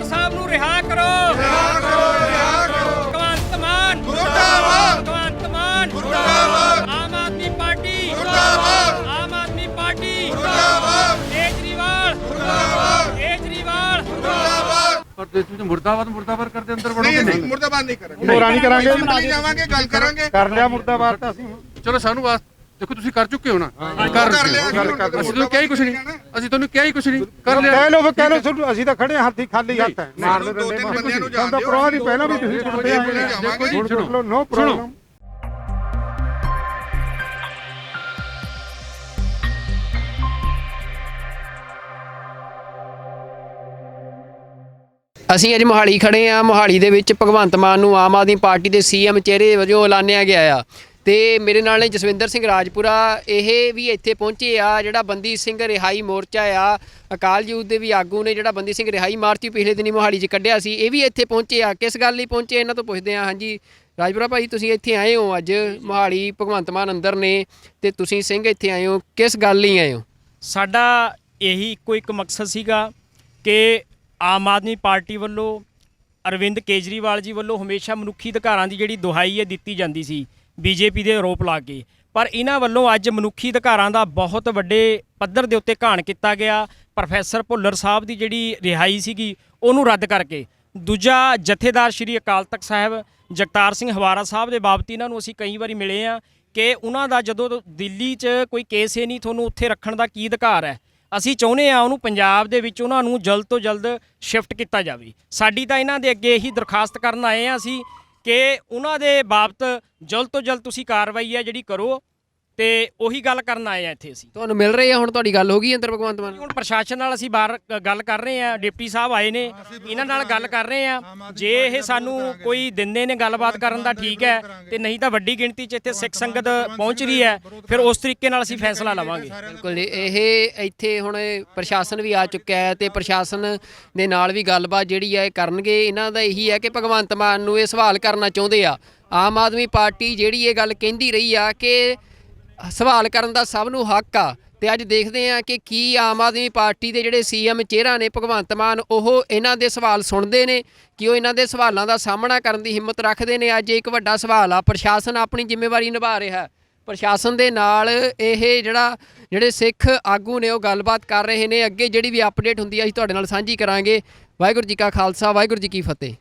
साहब नूं रिहा करो। भगवंत मान मुर्दाबाद, भगवंत मान मुर्दाबाद, आम आदमी पार्टी मुर्दाबाद, आम आदमी पार्टी मुर्दाबाद, केजरीवाल मुर्दाबाद, केजरीवाल मुर्दाबाद। पर तुसीं मुर्दाबाद मुर्दाबाद करदे अंदर वड़ोगे नहीं नहीं? मुर्दाबाद नहीं करेंगे, ਹੋਰਾਂ ਨਹੀਂ ਕਰਾਂਗੇ, नहीं जावांगे, गल करेंगे। ਕਰ ਲਿਆ ਮੁਰਦਾਬਾਦ ਤਾਂ ਅਸੀਂ। ਚਲੋ ਸਾਨੂੰ ਵਾਸ ਦੇਖੋ ਤੁਸੀਂ ਕਰ ਚੁੱਕੇ ਹੋ ਨਾ, कर लिया, ਅਸੀਂ ਤੁਹਾਨੂੰ ਕਿਹਾ ਹੀ ਕੁਛ ਨਹੀਂ, ਅਸੀਂ ਤੁਹਾਨੂੰ ਕਿਹਾ ਹੀ ਕੁਛ ਨਹੀਂ, ਕਰ ਲਿਆ। ਕਹਿ ਲਓ ਕਹਿ ਲਓ ਤੁਹਾਨੂੰ, ਅਸੀਂ ਤਾਂ ਖੜੇ ਹੱਥੀ ਖਾਲੀ ਹੱਥ ਹੈ, ਮਾਰ ਦੇ ਦੋ ਤਿੰਨ ਦਿੰਦੇ ਬੰਦਿਆਂ ਨੂੰ ਸਾਨੂੰ ਤਾਂ ਪਰਵਾਹ ਨਹੀਂ, ਪਹਿਲਾਂ ਵੀ ਤੁਸੀਂ ਟੁੱਟਦੇ ਆਏ ਦੇਖੋ ਜੀ, ਹੋ, ਸੁਣੋ ਨੋ ਪ੍ਰੋਬਲਮ। ਅਸੀਂ ਅੱਜ ਮੋਹਾਲੀ ਖੜੇ ਆ। ਮੋਹਾਲੀ ਦੇ ਵਿੱਚ ਭਗਵੰਤ ਮਾਨ ਨੂੰ ਆਮ ਆਦਮੀ ਪਾਰਟੀ ਦੇ ਸੀਐਮ ਚਿਹਰੇ ਵਜੋਂ ਐਲਾਨਿਆ ਗਿਆ ਆ ਤੇ ਮੇਰੇ ਨਾਲ ਨੇ ਜਸਵਿੰਦਰ ਸਿੰਘ ਰਾਜਪੁਰਾ, ਇਹ ਵੀ ਇੱਥੇ ਪਹੁੰਚੇ ਆ। ਜਿਹੜਾ ਬੰਦੀ ਸਿੰਘ ਰਿਹਾਈ ਮੋਰਚਾ ਆ, ਅਕਾਲ ਯੂਥ ਦੇ ਵੀ ਆਗੂ ਨੇ, ਜਿਹੜਾ ਬੰਦੀ ਸਿੰਘ ਰਿਹਾਈ ਮਾਰਚ ਪਿਛਲੇ ਦਿਨੀ ਮੋਹਾਲੀ 'ਚ ਕੱਢਿਆ ਸੀ, ਇਹ ਵੀ ਇੱਥੇ ਪਹੁੰਚੇ ਆ। ਕਿਸ ਗੱਲ ਲਈ ਪਹੁੰਚੇ ਇਹਨਾਂ ਤੋਂ ਪੁੱਛਦੇ ਆ। ਹਾਂਜੀ ਰਾਜਪੁਰਾ ਭਾਈ, ਤੁਸੀਂ ਇੱਥੇ ਆਏ ਹੋ ਅੱਜ ਮੋਹਾਲੀ, ਭਗਵੰਤ ਮਾਨ ਅੰਦਰ ਨੇ ਤੇ ਤੁਸੀਂ ਸਿੰਘ ਇੱਥੇ ਆਏ ਹੋ, ਕਿਸ ਗੱਲ ਲਈ ਆਏ ਹੋ? ਸਾਡਾ ਇਹੀ ਇੱਕੋ ਇੱਕ ਮਕਸਦ ਸੀਗਾ ਕਿ ਆਮ ਆਦਮੀ ਪਾਰਟੀ ਵੱਲੋਂ ਅਰਵਿੰਦ ਕੇਜਰੀਵਾਲ ਜੀ ਵੱਲੋਂ ਹਮੇਸ਼ਾ ਮਨੁੱਖੀ ਅਧਿਕਾਰਾਂ ਦੀ ਜਿਹੜੀ ਦੁਹਾਈ ਹੈ ਦਿੱਤੀ ਜਾਂਦੀ ਸੀ ਬੀਜੇਪੀ ਦੇ ਆਰੋਪ ਲਾ ਕੇ, ਪਰ ਇਹਨਾਂ ਵੱਲੋਂ ਅੱਜ ਮਨੁੱਖੀ ਅਧਿਕਾਰਾਂ ਦਾ ਬਹੁਤ ਵੱਡੇ ਪੱਧਰ ਦੇ ਉੱਤੇ ਘਾਣ ਕੀਤਾ ਗਿਆ। ਪ੍ਰੋਫੈਸਰ ਭੁੱਲਰ ਸਾਹਿਬ ਦੀ ਜਿਹੜੀ ਰਿਹਾਈ ਸੀਗੀ ਉਹਨੂੰ ਰੱਦ ਕਰਕੇ, ਦੂਜਾ ਜਥੇਦਾਰ ਸ਼੍ਰੀ ਅਕਾਲ ਤਖਤ ਸਾਹਿਬ ਜਗਤਾਰ ਸਿੰਘ ਹਵਾਰਾ ਸਾਹਿਬ ਦੇ ਬਾਬਤ ਇਹਨਾਂ ਨੂੰ ਅਸੀਂ ਕਈ ਵਾਰੀ ਮਿਲੇ ਆ ਕਿ ਉਹਨਾਂ ਦਾ ਜਦੋਂ ਦਿੱਲੀ 'ਚ ਕੋਈ ਕੇਸ ਹੀ ਨਹੀਂ, ਤੁਹਾਨੂੰ ਉੱਥੇ ਰੱਖਣ ਦਾ ਕੀ ਅਧਿਕਾਰ ਹੈ। ਅਸੀਂ ਚਾਹੁੰਦੇ ਹਾਂ ਉਹਨੂੰ ਪੰਜਾਬ ਦੇ ਵਿੱਚ ਉਹਨਾਂ ਨੂੰ ਜਲਦ ਤੋਂ ਜਲਦ ਸ਼ਿਫਟ ਕੀਤਾ ਜਾਵੇ। ਸਾਡੀ ਤਾਂ ਇਹਨਾਂ ਦੇ ਅੱਗੇ ਇਹੀ ਦਰਖਾਸਤ ਕਰਨ ਆਏ ਹਾਂ ਅਸੀਂ ਕਿ ਉਹਨਾਂ ਦੇ ਬਾਬਤ ਜਲਦ ਤੋਂ ਜਲਦ ਤੁਸੀਂ ਕਾਰਵਾਈ ਹੈ ਜਿਹੜੀ ਕਰੋ, ਤੇ ਉਹੀ ਗੱਲ ਕਰਨ ਆਏ ਆ ਇੱਥੇ ਅਸੀਂ। ਤੁਹਾਨੂੰ ਮਿਲ ਰਹੇ ਆ ਹੁਣ? ਤੁਹਾਡੀ ਗੱਲ ਹੋ ਗਈ ਅੰਦਰ ਭਗਵੰਤ ਮਾਨ? ਹੁਣ ਪ੍ਰਸ਼ਾਸਨ ਨਾਲ ਅਸੀਂ ਬਾਹਰ ਗੱਲ ਕਰ ਰਹੇ ਆ, ਡਿਪਟੀ ਸਾਹਿਬ ਆਏ ਨੇ, ਇਹਨਾਂ ਨਾਲ ਗੱਲ ਕਰ ਰਹੇ ਆ। ਜੇ ਇਹ ਸਾਨੂੰ ਕੋਈ ਦਿੰਦੇ ਨੇ ਗੱਲਬਾਤ ਕਰਨ ਦਾ ਠੀਕ ਹੈ, ਤੇ ਨਹੀਂ ਤਾਂ ਵੱਡੀ ਗਿਣਤੀ 'ਚ ਇੱਥੇ ਸਿੱਖ ਸੰਗਤ ਪਹੁੰਚ ਰਹੀ ਹੈ, ਫਿਰ ਉਸ ਤਰੀਕੇ ਨਾਲ ਅਸੀਂ ਫੈਸਲਾ ਲਵਾਂਗੇ। ਬਿਲਕੁਲ ਜੀ, ਇਹ ਇੱਥੇ ਹੁਣ ਪ੍ਰਸ਼ਾਸਨ ਵੀ ਆ ਚੁੱਕਿਆ ਹੈ ਤੇ ਪ੍ਰਸ਼ਾਸਨ ਦੇ ਨਾਲ ਵੀ ਗੱਲਬਾਤ ਜਿਹੜੀ ਹੈ ਇਹ ਕਰਨਗੇ। ਇਹਨਾਂ ਦਾ ਇਹੀ ਹੈ ਕਿ ਭਗਵੰਤ ਮਾਨ ਨੂੰ ਇਹ ਸਵਾਲ ਕਰਨਾ ਚਾਹੁੰਦੇ ਆ। ਆਮ ਆਦਮੀ ਪਾਰਟੀ ਜਿਹੜੀ ਇਹ ਗੱਲ ਕਹਿੰਦੀ ਰਹੀ ਆ ਕਿ ਸਵਾਲ ਕਰਨ ਦਾ ਸਭ ਨੂੰ ਹੱਕ ਆ, ਤੇ ਅੱਜ ਦੇਖਦੇ ਆ ਕਿ ਕੀ ਆਮ ਆਦਮੀ ਪਾਰਟੀ ਦੇ ਜਿਹੜੇ ਸੀਐਮ ਚਿਹਰਾ ਨੇ ਭਗਵੰਤ ਮਾਨ, ਉਹ ਇਹਨਾਂ ਦੇ ਸਵਾਲ ਸੁਣਦੇ ਨੇ ਕਿ ਉਹ ਇਹਨਾਂ ਦੇ ਸਵਾਲਾਂ ਦਾ ਸਾਹਮਣਾ ਕਰਨ ਦੀ ਹਿੰਮਤ ਰੱਖਦੇ ਨੇ। ਅੱਜ ਇੱਕ ਵੱਡਾ ਸਵਾਲ ਆ, ਪ੍ਰਸ਼ਾਸਨ ਆਪਣੀ ਜ਼ਿੰਮੇਵਾਰੀ ਨਿਭਾ ਰਿਹਾ, ਪ੍ਰਸ਼ਾਸਨ ਦੇ ਨਾਲ ਇਹ ਜਿਹੜੇ ਸਿੱਖ ਆਗੂ ਨੇ ਉਹ ਗੱਲਬਾਤ ਕਰ ਰਹੇ ਨੇ। ਅੱਗੇ ਜਿਹੜੀ ਵੀ ਅਪਡੇਟ ਹੁੰਦੀ ਹੈ ਅਸੀਂ ਤੁਹਾਡੇ ਨਾਲ ਸਾਂਝੀ ਕਰਾਂਗੇ। ਵਾਹਿਗੁਰੂ ਜੀ ਕਾ ਖਾਲਸਾ, ਵਾਹਿਗੁਰੂ ਜੀ ਕੀ ਫਤਿਹ।